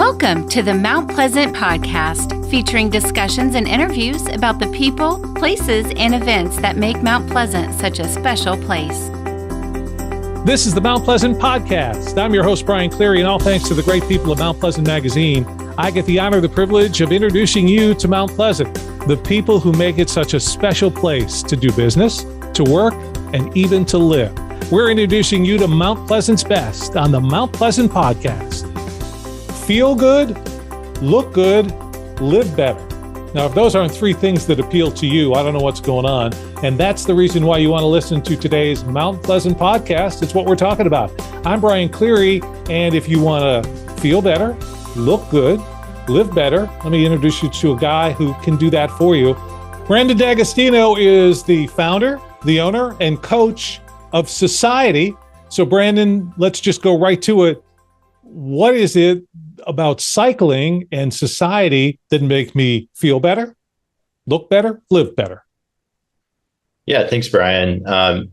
Welcome to the Mount Pleasant Podcast, featuring discussions and interviews about the people, places, and events that make Mount Pleasant such a special place. This is the Mount Pleasant Podcast. I'm your host, Brian Cleary, and all thanks to the great people of Mount Pleasant Magazine, I get the honor, the privilege of introducing you to Mount Pleasant, the people who make it such a special place to do business, to work, and even to live. We're introducing you to Mount Pleasant's best on the Mount Pleasant Podcast. Feel good, look good, live better. Now, if those aren't three things that appeal to you, I don't know what's going on. And that's the reason why you want to listen to today's Mount Pleasant Podcast. It's what we're talking about. I'm Brian Cleary, and if you want to feel better, look good, live better, let me introduce you to a guy who can do that for you. Brandon D'Agostino is the founder, the owner, and coach of SOCiETY. So, Brandon, let's just go right to it. What is it about cycling and SOCiETY that make me feel better, look better, live better? Yeah, thanks, Brian. Well,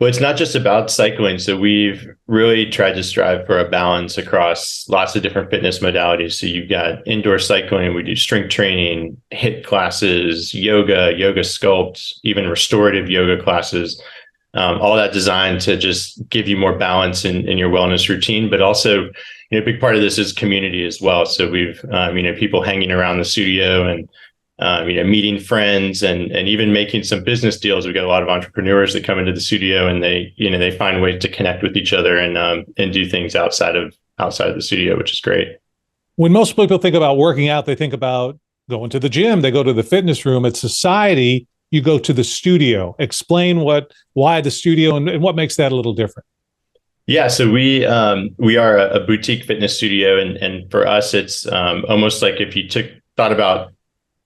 it's not just about cycling. So we've really tried to strive for a balance across lots of different fitness modalities. So you've got indoor cycling, we do strength training, HIIT classes, yoga Sculpt, even restorative yoga classes. All that designed to just give you more balance in your wellness routine, but also, a big part of this is community as well. So we've, people hanging around the studio and, meeting friends and even making some business deals. We've got a lot of entrepreneurs that come into the studio and they find ways to connect with each other and do things outside of the studio, which is great. When most people think about working out, they think about going to the gym, they go to the fitness room. At SOCiETY, you go to the studio. Explain why the studio and what makes that a little different. Yeah, so we are a boutique fitness studio, and for us, it's almost like if you thought about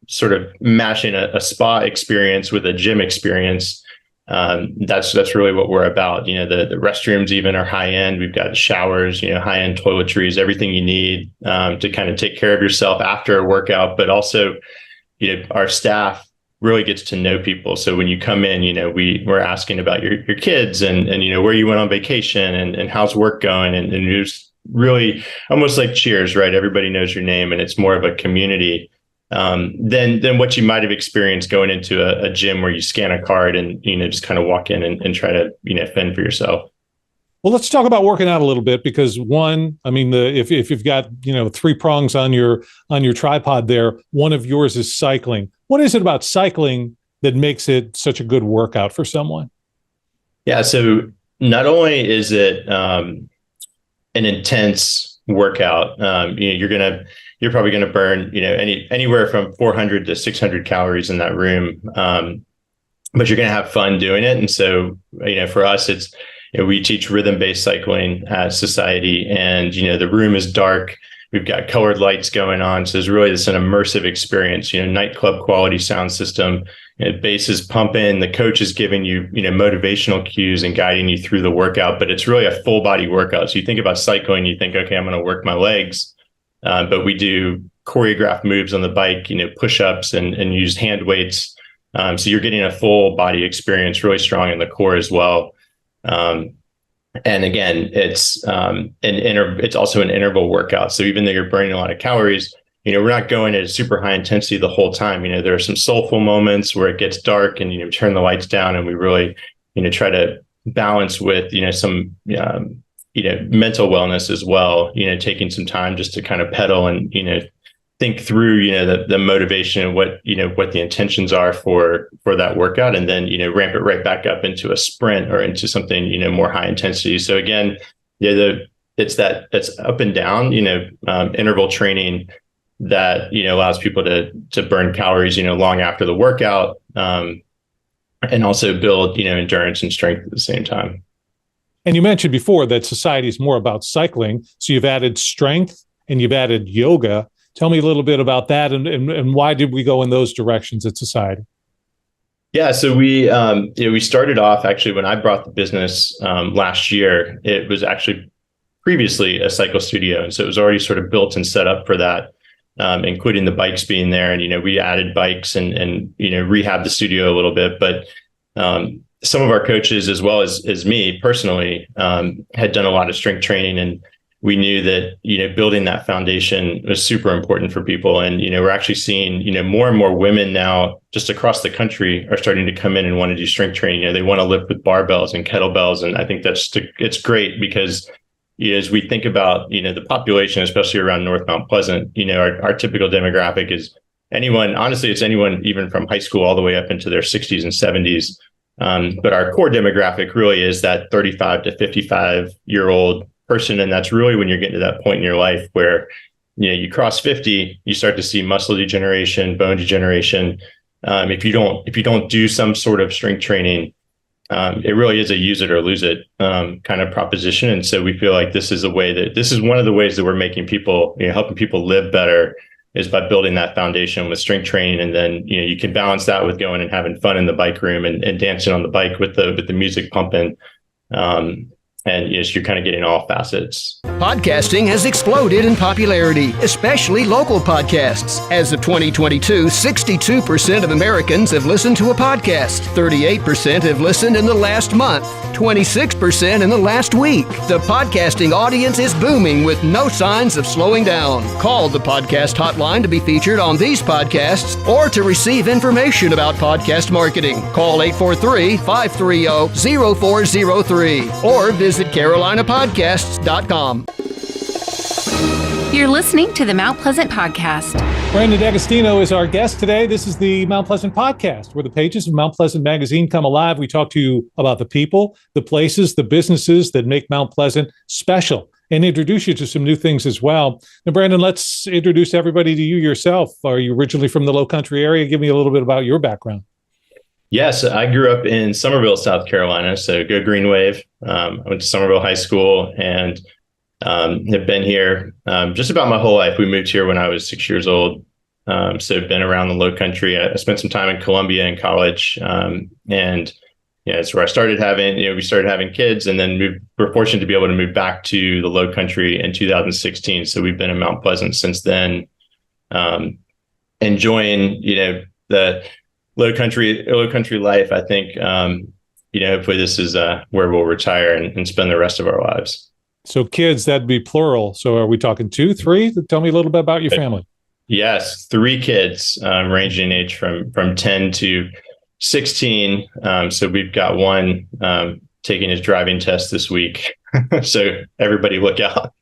sort of mashing a spa experience with a gym experience. That's really what we're about. The restrooms even are high end. We've got showers, high end toiletries, everything you need to kind of take care of yourself after a workout, but also, our staff really gets to know people. So when you come in, we're asking about your kids and where you went on vacation and how's work going. And it's really almost like Cheers, right? Everybody knows your name and it's more of a community than what you might have experienced going into a gym where you scan a card and, just kind of walk in and try to, fend for yourself. Well, let's talk about working out a little bit because if you've got, three prongs on your tripod there, one of yours is cycling. What is it about cycling that makes it such a good workout for someone? Yeah, so not only is it an intense workout, you're probably gonna burn anywhere from 400 to 600 calories in that room, but you're gonna have fun doing it. And so for us, it's we teach rhythm-based cycling at SOCiETY, and the room is dark. We've got colored lights going on. So there's really an immersive experience, nightclub quality sound system, bass is pumping, the coach is giving you, motivational cues and guiding you through the workout, but it's really a full body workout. So you think about cycling, you think, okay, I'm going to work my legs. But we do choreographed moves on the bike, push-ups and use hand weights. So you're getting a full body experience, really strong in the core as well. And again, it's also an interval workout. So even though you're burning a lot of calories, we're not going at a super high intensity the whole time. There are some soulful moments where it gets dark and, turn the lights down and we really, try to balance with, some, mental wellness as well, taking some time just to kind of pedal and, think through, the motivation and what the intentions are for that workout, and then, ramp it right back up into a sprint or into something, more high intensity. So again, it's up and down, interval training that, allows people to burn calories, long after the workout, and also build, endurance and strength at the same time. And you mentioned before that SOCiETY is more about cycling. So you've added strength and you've added yoga. Tell me a little bit about that and why did we go in those directions at SOCiETY? Yeah, so we started off actually when I brought the business last year. It was actually previously a cycle studio, and so it was already sort of built and set up for that, including the bikes being there. And we added bikes and rehabbed the studio a little bit, but some of our coaches, as well as me personally, had done a lot of strength training and we knew that, building that foundation was super important for people. And, we're actually seeing, more and more women now just across the country are starting to come in and want to do strength training. They want to lift with barbells and kettlebells. And I think it's great because as we think about, the population, especially around North Mount Pleasant, our typical demographic is anyone, honestly, it's anyone even from high school all the way up into their 60s and 70s. But our core demographic really is that 35 to 55-year-old person. And that's really when you're getting to that point in your life where, you cross 50, you start to see muscle degeneration, bone degeneration. If you don't do some sort of strength training, it really is a use it or lose it kind of proposition. And so we feel like this is one of the ways that we're making people, helping people live better, is by building that foundation with strength training. And then, you can balance that with going and having fun in the bike room and dancing on the bike with the music pumping. And you're kind of getting all facets. Podcasting has exploded in popularity, especially local podcasts. As of 2022, 62% of Americans have listened to a podcast. 38% have listened in the last month. 26% in the last week. The podcasting audience is booming with no signs of slowing down. Call the podcast hotline to be featured on these podcasts or to receive information about podcast marketing. Call 843-530-0403 or visit carolinapodcasts.com. You're listening to the Mount Pleasant Podcast. Brandon D'Agostino is our guest today. This is the Mount Pleasant Podcast, where the pages of Mount Pleasant Magazine come alive. We talk to you about the people, the places, the businesses that make Mount Pleasant special, and introduce you to some new things as well. Now, Brandon, let's introduce everybody to you yourself. Are you originally from the Low Country area? Give me a little bit about your background. Yes, I grew up in Summerville, South Carolina. So go Green Wave. I went to Summerville High School and have been here just about my whole life. We moved here when I was 6 years old. So I've been around the Low Country. I spent some time in Columbia in college. And it's where I started having, we started having kids, and then we're fortunate to be able to move back to the Low Country in 2016. So we've been in Mount Pleasant since then, enjoying, the low country life. I think, hopefully this is where we'll retire and spend the rest of our lives. So kids, that'd be plural. So are we talking 2, 3? Tell me a little bit about your family. Yes, 3 kids, ranging in age from 10 to 16. So we've got one taking his driving test this week. So everybody look out.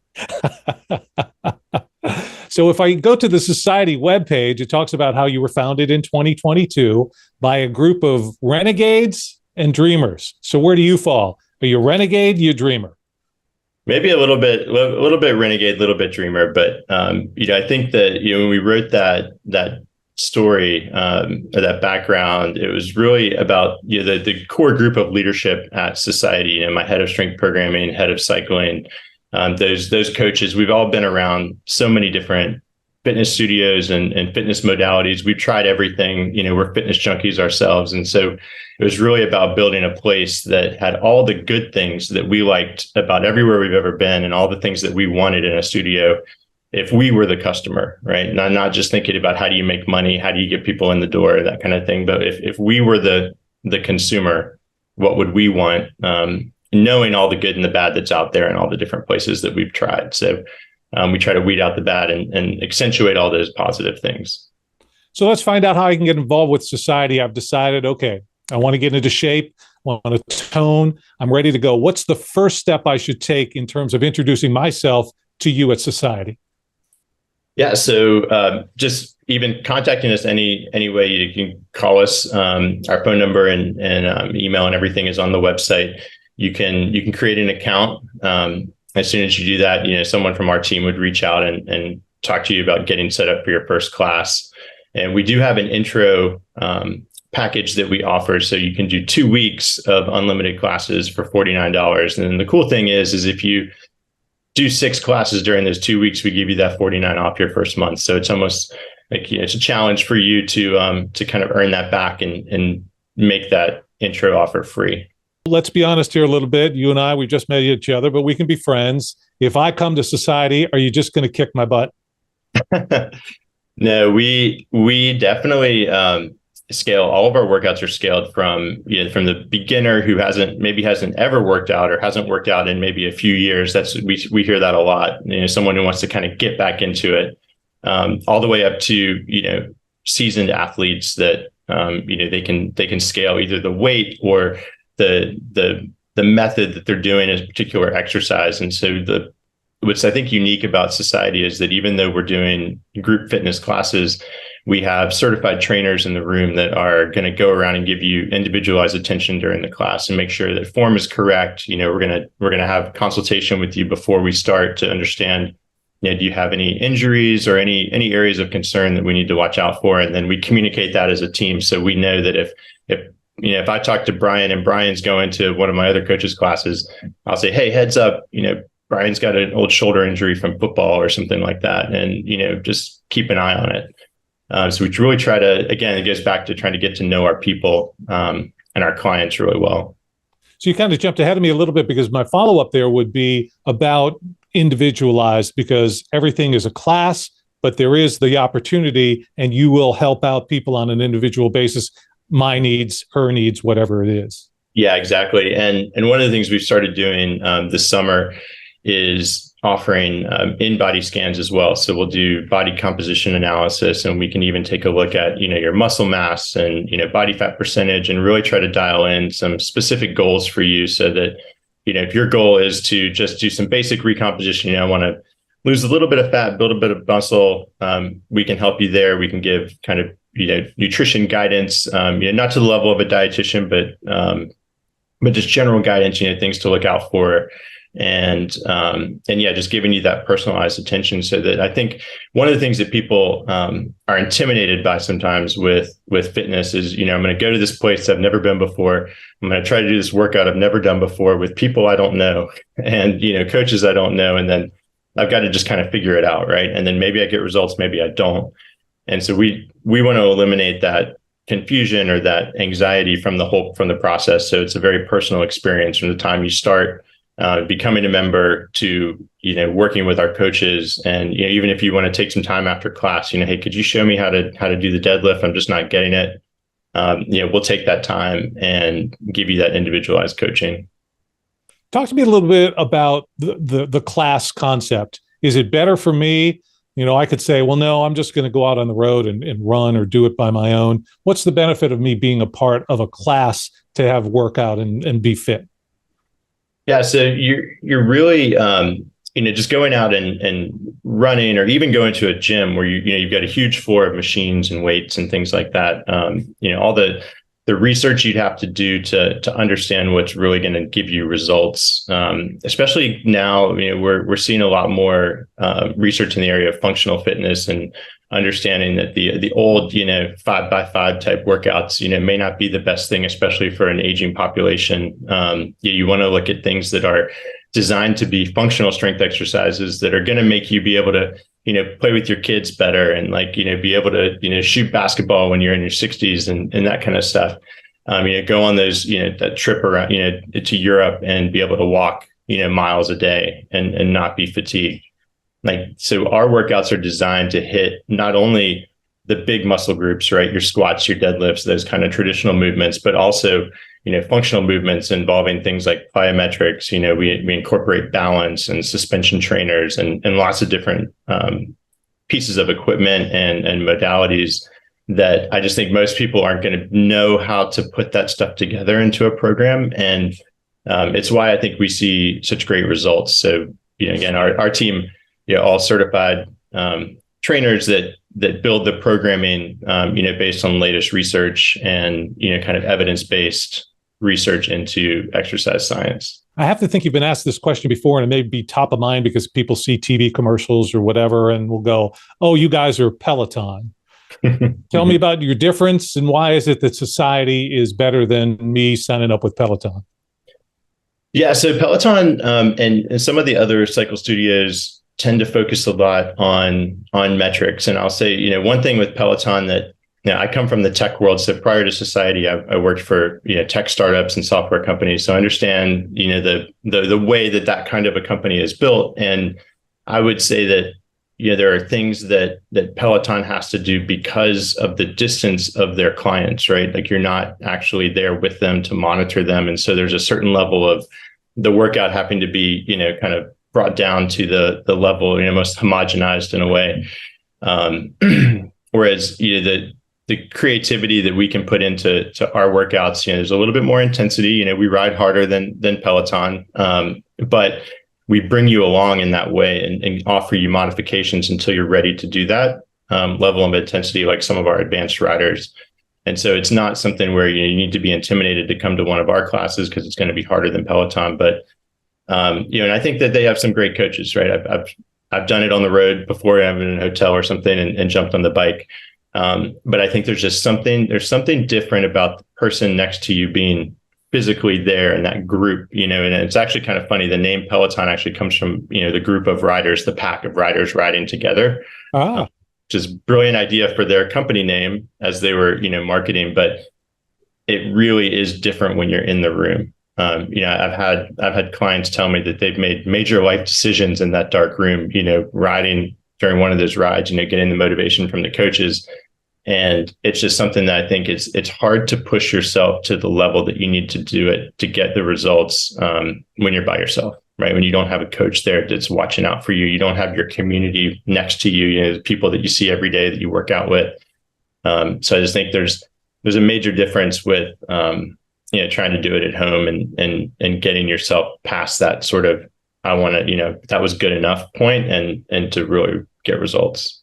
So if I go to the SOCiETY webpage, it talks about how you were founded in 2022 by a group of renegades and dreamers. So where do you fall? Are you a renegade? Are you a dreamer? Maybe a little bit renegade, a little bit dreamer. But, I think that, when we wrote that story, or that background, it was really about, the core group of leadership at SOCiETY, my head of strength programming, head of cycling, those coaches. We've all been around so many different fitness studios and fitness modalities. We've tried everything, we're fitness junkies ourselves. And so it was really about building a place that had all the good things that we liked about everywhere we've ever been and all the things that we wanted in a studio if we were the customer, right? Not just thinking about how do you make money, how do you get people in the door, that kind of thing. But if we were the consumer, what would we want? Knowing all the good and the bad that's out there and all the different places that we've tried. So we try to weed out the bad and accentuate all those positive things. So let's find out how I can get involved with SOCiETY. I've decided, okay, I want to get into shape, I want to tone, I'm ready to go. What's the first step I should take in terms of introducing myself to you at SOCiETY? Yeah, so just even contacting us any way, you can call us. Our phone number and email and everything is on the website. You can create an account. As soon as you do that, someone from our team would reach out and talk to you about getting set up for your first class. And we do have an intro package that we offer. So you can do 2 weeks of unlimited classes for $49. And then the cool thing is if you do 6 classes during those 2 weeks, we give you that $49 off your first month. So it's almost like, it's a challenge for you to kind of earn that back and make that intro offer free. Let's be honest here a little bit. You and I, we just met each other, but we can be friends. If I come to SOCiETY, are you just going to kick my butt? No, we definitely scale. All of our workouts are scaled from the beginner who hasn't ever worked out or hasn't worked out in maybe a few years. We hear that a lot. Someone who wants to kind of get back into it, all the way up to seasoned athletes that they can scale either the weight or the method that they're doing a particular exercise. And so what's I think unique about SOCiETY is that even though we're doing group fitness classes, we have certified trainers in the room that are going to go around and give you individualized attention during the class and make sure that form is correct. We're going to have consultation with you before we start to understand, do you have any injuries or any areas of concern that we need to watch out for? And then we communicate that as a team. So we know that if I talk to Brian and Brian's going to one of my other coaches' classes, I'll say, hey, heads up, Brian's got an old shoulder injury from football or something like that. And, just keep an eye on it. So we really try to, again, it goes back to trying to get to know our people and our clients really well. So you kind of jumped ahead of me a little bit, because my follow-up there would be about individualized, because everything is a class, but there is the opportunity, and you will help out people on an individual basis, my needs, her needs, whatever it is. Yeah, exactly. And one of the things we've started doing this summer is offering in-body scans as well. So we'll do body composition analysis, and we can even take a look at, your muscle mass and, body fat percentage, and really try to dial in some specific goals for you so that, if your goal is to just do some basic recomposition, I want to lose a little bit of fat, build a bit of muscle, we can help you there. We can give kind of, nutrition guidance, not to the level of a dietitian, but just general guidance, things to look out for. And yeah, just giving you that personalized attention, so that I think one of the things that people are intimidated by sometimes with fitness is, I'm going to go to this place I've never been before. I'm going to try to do this workout I've never done before with people I don't know, and, coaches I don't know. And then I've got to just kind of figure it out. Right. And then maybe I get results, maybe I don't. And so we want to eliminate that confusion or that anxiety from the process. So it's a very personal experience from the time you start becoming a member to, working with our coaches. And, even if you want to take some time after class, hey, could you show me how to do the deadlift? I'm just not getting it. We'll take that time and give you that individualized coaching. Talk to me a little bit about the class concept. Is it better for me? I could say, well, no, I'm just going to go out on the road and run or do it by my own. What's the benefit of me being a part of a class to have workout and be fit? Yeah, so you're really, just going out and running, or even going to a gym where you've got a huge floor of machines and weights and things like that. All the research you'd have to do to understand what's really going to give you results. Especially now, we're seeing a lot more research in the area of functional fitness, and understanding that the old 5x5 type workouts may not be the best thing, especially for an aging population. You want to look at things that are designed to be functional strength exercises that are going to make you be able to play with your kids better, and be able to shoot basketball when you're in your 60s and that kind of stuff. Go on those that trip around to Europe and be able to walk miles a day and not be fatigued. So our workouts are designed to hit not only the big muscle groups, right? Your squats, your deadlifts, those kind of traditional movements, but also, functional movements involving things like plyometrics. We incorporate balance and suspension trainers and lots of different pieces of equipment and modalities that I just think most people aren't going to know how to put that stuff together into a program. And it's why I think we see such great results. So, again, our team, all certified trainers that build the programming, based on latest research and, kind of evidence-based research into exercise science. I have to think you've been asked this question before, and it may be top of mind because people see TV commercials or whatever, and will go, oh, you guys are Peloton. Tell me about your difference, and why is it that SOCiETY is better than me signing up with Peloton? Yeah, so Peloton and some of the other cycle studios tend to focus a lot on metrics. And I'll say, one thing with Peloton that, I come from the tech world. So prior to SOCiETY, I worked for, tech startups and software companies. So I understand, the way that kind of a company is built. And I would say that, there are things that Peloton has to do because of the distance of their clients, right? Like you're not actually there with them to monitor them. And so there's a certain level of the workout having to be, kind of brought down to the level, most homogenized in a way. Whereas, the creativity that we can put into our workouts, there's a little bit more intensity. We ride harder than Peloton, but we bring you along in that way and offer you modifications until you're ready to do that level of intensity, like some of our advanced riders. And so it's not something where you need to be intimidated to come to one of our classes because it's going to be harder than Peloton. But and I think that they have some great coaches, right? I've done it on the road before. I've been in a hotel or something and jumped on the bike. But I think there's something different about the person next to you being physically there in that group, and it's actually kind of funny. The name Peloton actually comes from, the group of riders, the pack of riders riding together. Just brilliant idea for their company name as they were, marketing, but it really is different when you're in the room. I've had clients tell me that they've made major life decisions in that dark room, riding during one of those rides, getting the motivation from the coaches. And it's just something that I think it's hard to push yourself to the level that you need to do it to get the results when you're by yourself, right? When you don't have a coach there that's watching out for you, you don't have your community next to you, the people that you see every day that you work out with. So I just think there's a major difference with trying to do it at home and getting yourself past that sort of I want to that was good enough point and to really get results.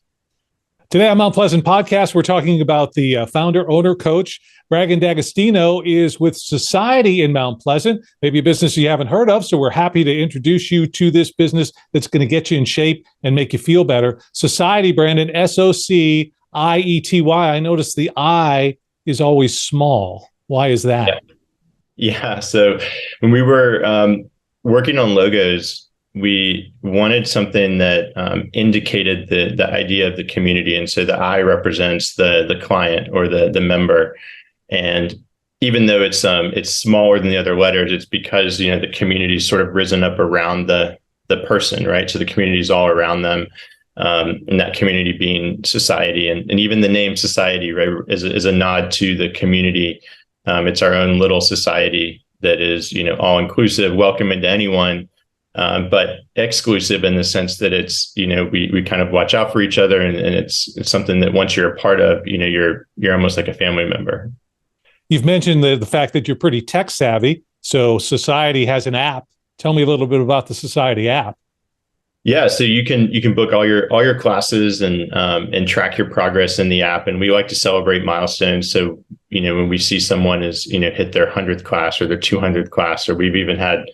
Today on Mount Pleasant Podcast, we're talking about the founder, owner, coach. Bragan D'Agostino is with SOCiETY in Mount Pleasant, maybe a business you haven't heard of. So we're happy to introduce you to this business that's going to get you in shape and make you feel better. SOCiETY, Brandon, SOCiETY. I noticed the I is always small. Why is that? Yeah. So when we were working on logos, we wanted something that indicated the idea of the community. And so the I represents the client or the member. And even though it's smaller than the other letters, it's because, the community's sort of risen up around the person, right? So the community is all around them. And that community being SOCiETY. And even the name SOCiETY, right, is a nod to the community. It's our own little society that is, all inclusive, welcoming to anyone. But exclusive in the sense that it's, we kind of watch out for each other, and it's something that once you're a part of, you're almost like a family member. You've mentioned the fact that you're pretty tech savvy. So SOCiETY has an app. Tell me a little bit about the SOCiETY app. Yeah, so you can book all your classes and track your progress in the app, and we like to celebrate milestones. So when we see someone is hit their 100th class or their 200th class, or we've even had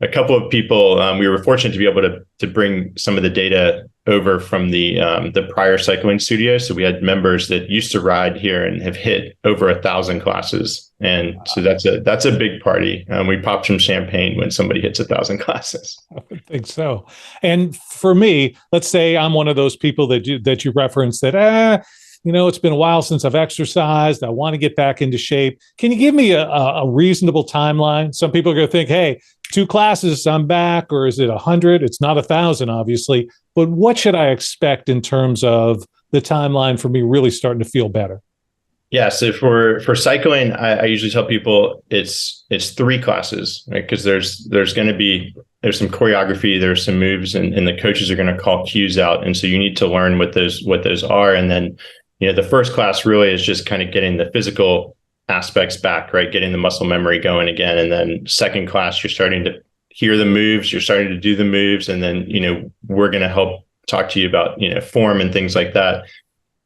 a couple of people, we were fortunate to be able to bring some of the data over from the prior cycling studio. So we had members that used to ride here and have hit over 1,000 classes. And so that's a big party. We pop some champagne when somebody hits 1,000 classes. I would think so. And for me, let's say I'm one of those people that you referenced that, it's been a while since I've exercised. I want to get back into shape. Can you give me a reasonable timeline? Some people are going to think, hey, 2 classes, I'm back, or is it 100? It's not 1,000, obviously. But what should I expect in terms of the timeline for me really starting to feel better? Yeah. So for cycling, I usually tell people it's 3 classes, right? Because there's some choreography, there's some moves, and the coaches are going to call cues out, and so you need to learn what those are, and then the first class really is just kind of getting the physical aspects back, right? Getting the muscle memory going again. And then second class, you're starting to hear the moves, you're starting to do the moves. And then, we're going to help talk to you about, form and things like that.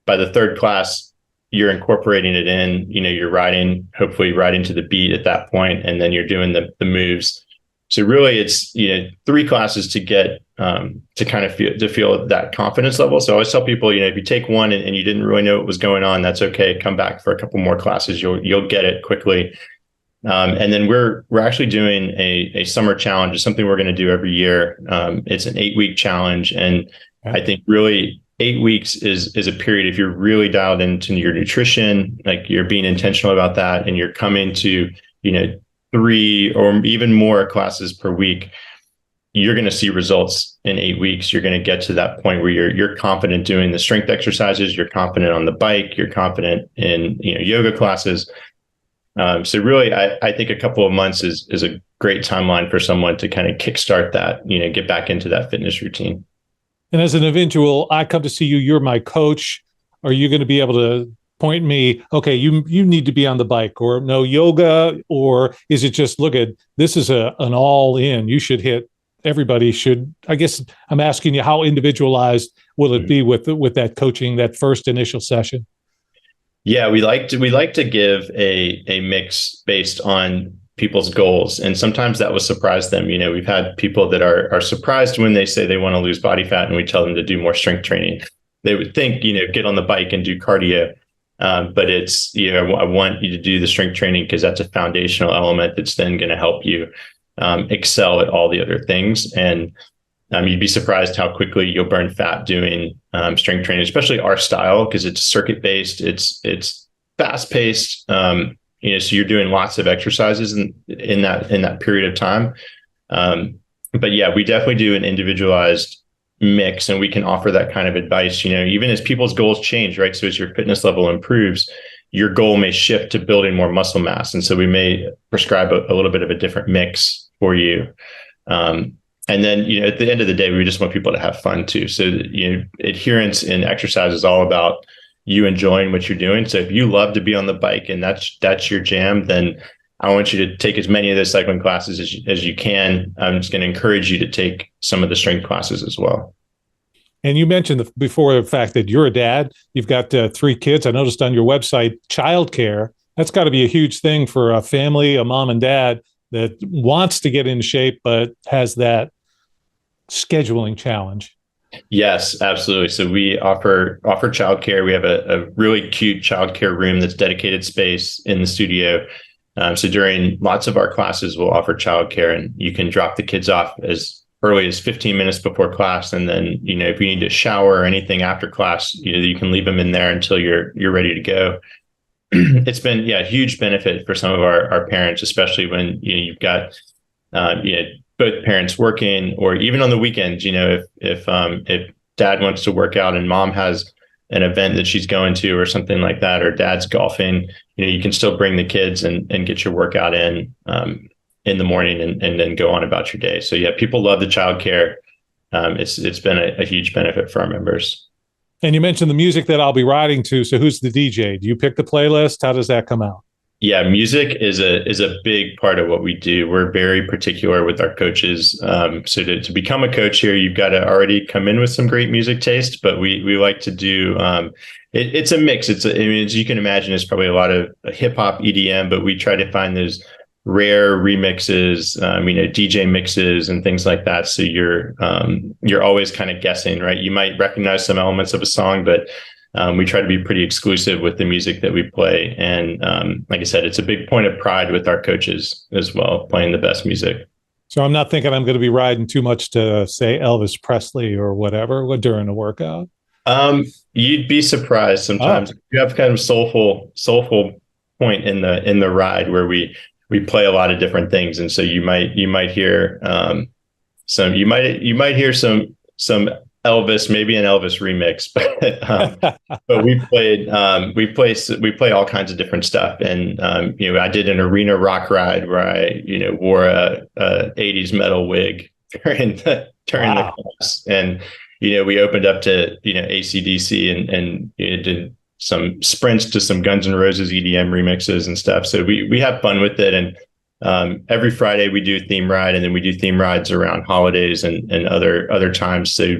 By the third class, you're incorporating it in, you're hopefully riding to the beat at that point, and then you're doing the moves. So really it's, 3 classes to get, to kind of feel that confidence level. So I always tell people, if you take one and you didn't really know what was going on, that's okay. Come back for a couple more classes. You'll get it quickly. And then we're actually doing a summer challenge. It's something we're going to do every year. It's an 8-week challenge. And I think really 8 weeks is a period, if you're really dialed into your nutrition, like you're being intentional about that, and you're coming to, 3 or even more classes per week, you're going to see results in 8 weeks, you're going to get to that point where you're confident doing the strength exercises, you're confident on the bike, you're confident in yoga classes. So really, I think a couple of months is a great timeline for someone to kind of kickstart that, get back into that fitness routine. And as an individual, I come to see you, you're my coach. Are you going to be able to point me, okay, you need to be on the bike, or no yoga, or is it just, look at, this is an all in, you should hit, everybody should, I guess I'm asking you, how individualized will it be with that coaching, that first initial session? Yeah, we like to give a mix based on people's goals. And sometimes that will surprise them. We've had people that are surprised when they say they want to lose body fat and we tell them to do more strength training. They would think, get on the bike and do cardio. But it's, I want you to do the strength training because that's a foundational element that's then going to help you excel at all the other things. And you'd be surprised how quickly you'll burn fat doing strength training, especially our style, because it's circuit based, it's fast paced. So you're doing lots of exercises in that period of time. But yeah, we definitely do an individualized mix, and we can offer that kind of advice, even as people's goals change, right? So as your fitness level improves, your goal may shift to building more muscle mass. And so we may prescribe a little bit of a different mix for you. And then, at the end of the day, we just want people to have fun too. So, adherence in exercise is all about you enjoying what you're doing. So if you love to be on the bike and that's your jam, then I want you to take as many of those cycling classes as you can. I'm just going to encourage you to take some of the strength classes as well. And you mentioned before the fact that you're a dad. You've got 3 kids. I noticed on your website, childcare. That's got to be a huge thing for a family, a mom and dad that wants to get in shape but has that scheduling challenge. Yes, absolutely. So we offer childcare. We have a really cute childcare room that's dedicated space in the studio. So during lots of our classes, we'll offer childcare, and you can drop the kids off as early as 15 minutes before class. And then, if you need to shower or anything after class, you can leave them in there until you're ready to go. It's been, a huge benefit for some of our parents, especially when you've got, both parents working, or even on the weekends, if dad wants to work out and mom has an event that she's going to or something like that, or dad's golfing, you can still bring the kids and get your workout in the morning and then go on about your day. So yeah, people love the childcare. It's been a huge benefit for our members. And you mentioned the music that I'll be riding to. So who's the DJ? Do you pick the playlist? How does that come out? Yeah, music is a big part of what we do. We're very particular with our coaches. So to become a coach here, you've got to already come in with some great music taste, but we like to do, it's a mix. As you can imagine, it's probably a lot of hip hop, EDM, but we try to find those rare remixes, DJ mixes and things like that. So you're always kind of guessing, right? You might recognize some elements of a song, but we try to be pretty exclusive with the music that we play. And like I said, it's a big point of pride with our coaches as well, playing the best music. So I'm not thinking I'm going to be riding too much to, say, Elvis Presley or whatever during a workout. You'd be surprised sometimes. You have kind of soulful point in the ride where we play a lot of different things. And so you might hear some Elvis, maybe an Elvis remix, but we play all kinds of different stuff. And I did an arena rock ride where I wore a 80s metal wig during the class, and we opened up to AC/DC and did some sprints to some Guns N' Roses EDM remixes and stuff. So we have fun with it. And every Friday we do a theme ride, and then we do theme rides around holidays and other times. So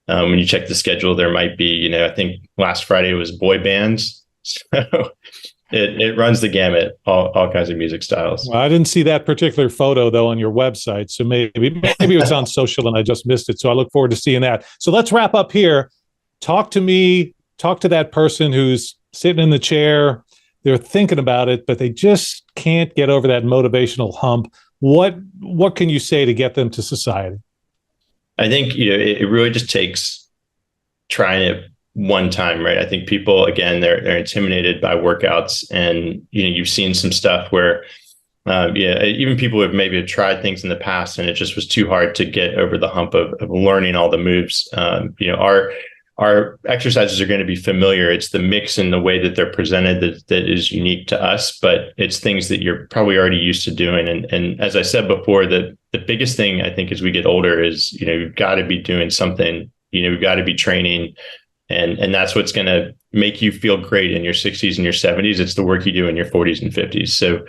when you check the schedule, there might be, I think last Friday was boy bands. So it runs the gamut, all kinds of music styles. Well, I didn't see that particular photo though on your website. So maybe it's on social and I just missed it. So I look forward to seeing that. So let's wrap up here. Talk to that person who's sitting in the chair. They're thinking about it, but they just can't get over that motivational hump. What can you say to get them to SOCiETY? I think, it really just takes trying it one time, right? I think people, again, they're intimidated by workouts, and, you've seen some stuff where Even people who have maybe tried things in the past and it just was too hard to get over the hump of learning all the moves. Our exercises are going to be familiar. It's the mix and the way that they're presented that is unique to us, but it's things that you're probably already used to doing. And as I said before, the biggest thing I think as we get older is, you've got to be doing something, you've got to be training. And that's what's going to make you feel great in your 60s and your 70s. It's the work you do in your 40s and 50s. So,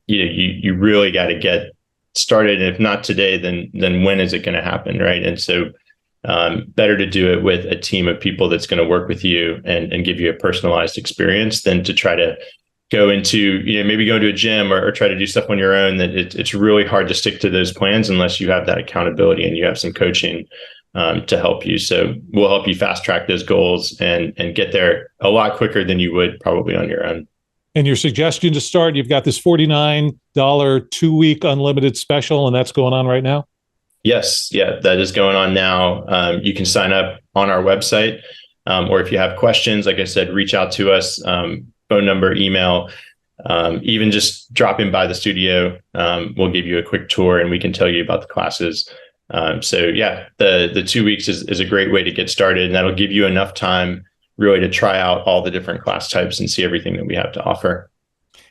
you really got to get started. And if not today, then when is it going to happen? Right. And so, better to do it with a team of people that's going to work with you and give you a personalized experience than to try to go into, maybe go to a gym or try to do stuff on your own. That it's really hard to stick to those plans unless you have that accountability and you have some coaching to help you. So we'll help you fast track those goals and get there a lot quicker than you would probably on your own. And your suggestion to start, you've got this $49 2-week unlimited special, and that's going on right now? Yes. Yeah, that is going on now. You can sign up on our website, or if you have questions, like I said, reach out to us, phone number, email, even just dropping by the studio. We'll give you a quick tour and we can tell you about the classes. The 2 weeks is a great way to get started, and that'll give you enough time really to try out all the different class types and see everything that we have to offer.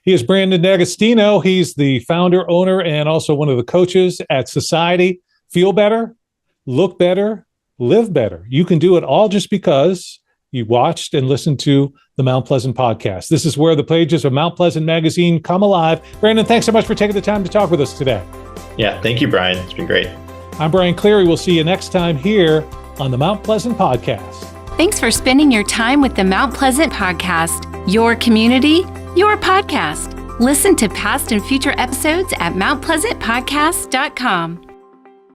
He is Brandon D'Agostino. He's the founder, owner, and also one of the coaches at SOCiETY. Feel better, look better, live better. You can do it all just because you watched and listened to the Mount Pleasant podcast. This is where the pages of Mount Pleasant magazine come alive. Brandon, thanks so much for taking the time to talk with us today. Yeah, thank you, Brian. It's been great. I'm Brian Cleary. We'll see you next time here on the Mount Pleasant podcast. Thanks for spending your time with the Mount Pleasant podcast, your community, your podcast. Listen to past and future episodes at mountpleasantpodcast.com.